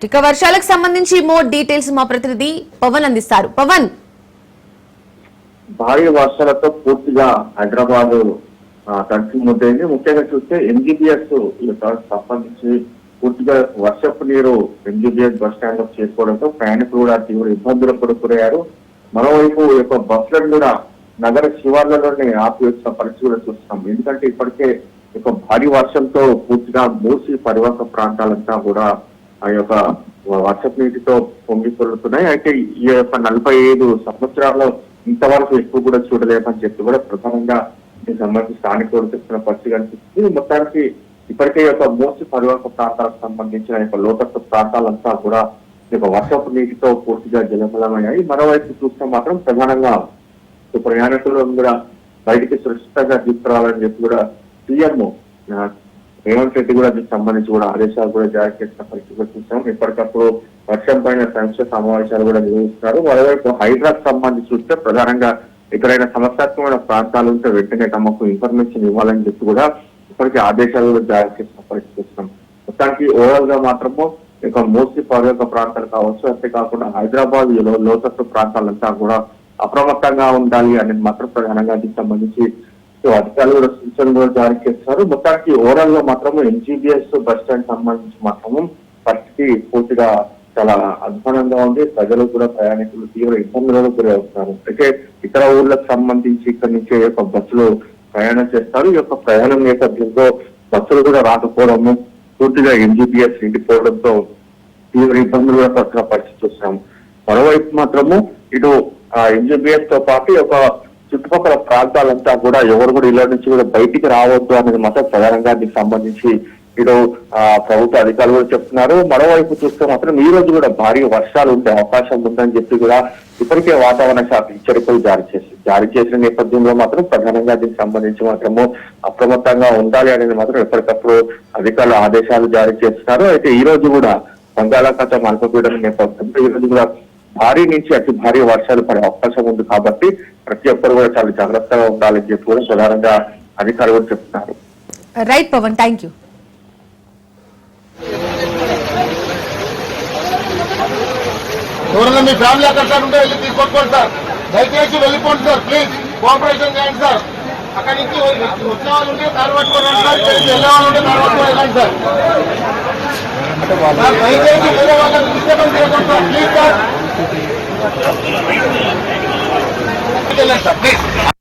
ఇక వర్షాలకు సంబంధించి మోర్ డీటెయిల్స్ మా ప్రతినిధి పవన్ అందిస్తారు. పవన్, భారీ వర్షాలతో పూర్తిగా హైదరాబాద్ తడిసి ముద్దైంది. ముఖ్యంగా చూస్తే ఎంజీబీఎస్ సంబంధించి పూర్తిగా వర్షపు నీరు ఎంజీబీఎస్ బస్ స్టాండ్ లో చేరుకోవడంతో ప్రయాణికులు కూడా తీవ్ర ఇబ్బందులకు గురయ్యారు. మరోవైపు ఈ యొక్క బస్సులను కూడా నగర శివార్లలోనే ఆపివేసిన పరిస్థితి కూడా చూస్తున్నాం. ఎందుకంటే ఇప్పటికే ఈ యొక్క భారీ వర్షంతో పూర్తిగా మూసి పరివాహక ప్రాంతాలంతా కూడా ఆ యొక్క వర్షపు నీటితో పొంగి పొరులుతున్నాయి. అయితే ఈ యొక్క 45 సంవత్సరాల్లో ఇంతవరకు ఎక్కువ కూడా చూడలేమని చెప్పి కూడా ప్రధానంగా దీనికి సంబంధించి స్థానికులు చెప్తున్న పరిస్థితి కనిపిస్తుంది. మొత్తానికి ఇప్పటికే యొక్క మూసి పరివాహక ప్రాంతాలకు సంబంధించిన యొక్క లోతట్టు ప్రాంతాలంతా కూడా ఈ యొక్క వర్షపు నీటితో పూర్తిగా జలమలమయ్యాయి. మరోవైపు చూస్తే మాత్రం ప్రధానంగా ప్రయాణికులను కూడా బయటికి సురక్షితంగా తీసుకురావాలని చెప్పి కూడా సీఎం రేవంత్ రెడ్డి కూడా దీనికి సంబంధించి కూడా ఆదేశాలు కూడా జారీ చేసిన పరిస్థితి చూసాం. ఎప్పటికప్పుడు వర్షం పైన సమీక్ష సమావేశాలు కూడా నిర్వహిస్తున్నారు. మరోవైపు హైదరాబాద్ సంబంధించి చూస్తే ప్రధానంగా ఎక్కడైనా సమస్యాత్మకమైన ప్రాంతాలు ఉంటే వెంటనే తమకు ఇన్ఫర్మేషన్ ఇవ్వాలని చెప్పి కూడా ఇప్పటికీ ఆదేశాలు కూడా జారీ చేసిన పరిస్థితి చూస్తున్నాం. మొత్తానికి ఓవరాల్ గా మాత్రము ఇక మూసి పరివాహక ప్రాంతాలు కావచ్చు, అంతేకాకుండా హైదరాబాద్ లోతట్టు ప్రాంతాలంతా కూడా అప్రమత్తంగా ఉండాలి అనేది మాత్రం ప్రధానంగా దీనికి సంబంధించి అధికారులు కూడా సూచనలు కూడా జారీ చేస్తారు. మొత్తానికి ఓవరాల్ గా మాత్రము ఎంజీబీఎస్ బస్ స్టాండ్ సంబంధించి మాత్రము పరిస్థితి పూర్తిగా చాలా అధ్వానంగా ఉంది. ప్రజలు కూడా ప్రయాణికులు తీవ్ర ఇబ్బందులకు గురి అవుతున్నారు. అయితే ఇతర ఊర్లకు సంబంధించి ఇక్కడ నుంచి యొక్క బస్సులు ప్రయాణం చేస్తారు. ఈ యొక్క ప్రయాణం నేపథ్యంలో బస్సులు కూడా రాకపోవడము, పూర్తిగా ఎంజీబీఎస్ నిండిపోవడంతో తీవ్ర ఇబ్బందులు కూడా పడుతున్న పరిస్థితి చూస్తున్నాము. మరోవైపు మాత్రము ఇటు ఎంజీబీఎస్ తో పాటు ఒక చుట్టుపక్కల ప్రాంతాలంతా కూడా ఎవరు కూడా ఇళ్ళ నుంచి కూడా బయటికి రావద్దు అనేది మాత్రం ప్రధానంగా దీనికి సంబంధించి ఇటు ప్రభుత్వ అధికారులు కూడా చెప్తున్నారు. మరోవైపు చూస్తే మాత్రం ఈ రోజు కూడా భారీ వర్షాలు ఉండే అవకాశం ఉందని చెప్పి కూడా ఇప్పటికే వాతావరణ శాఖ హెచ్చరికలు జారీ చేసిన నేపథ్యంలో మాత్రం ప్రధానంగా దీనికి సంబంధించి మాత్రము అప్రమత్తంగా ఉండాలి అనేది మాత్రం ఎప్పటికప్పుడు అధికారులు ఆదేశాలు జారీ చేస్తున్నారు. అయితే ఈ రోజు కూడా బంగాళాఖాతం అల్పపీడనం నేపథ్యంలో ఈ రోజు కూడా భారీ నుంచి అతి భారీ వర్షాలు పడే అవకాశం ఉంది. కాబట్టి ప్రతి ఒక్కరు కూడా చాలా జాగ్రత్తగా ఉండాలని చెప్పి కూడా ప్రధానంగా అధికారులు కూడా చెప్తున్నారు. Right Pawan, thank you. ఎవరైనా మీ ఫ్యామిలీ అక్కడ సార్ ఉంటే వెళ్ళి తీసుకొట్టుకోండి సార్. దయచేసి వెళ్ళిపోండి సార్, ప్లీజ్ కోఆపరేషన్ చేయండి సార్. అక్కడి నుంచి వచ్చిన వాళ్ళు ఉంటే కాలు పట్టుకోండి సార్, వెళ్ళే వాళ్ళు ఉంటే కాలు పట్టుకొని వెళ్ళండి సార్. దయచేసి వేరే వాళ్ళకి డిస్టర్బెన్స్ చేయకండి సార్, ప్లీజ్ సార్. వెళ్ళండి సార్, ప్లీజ్.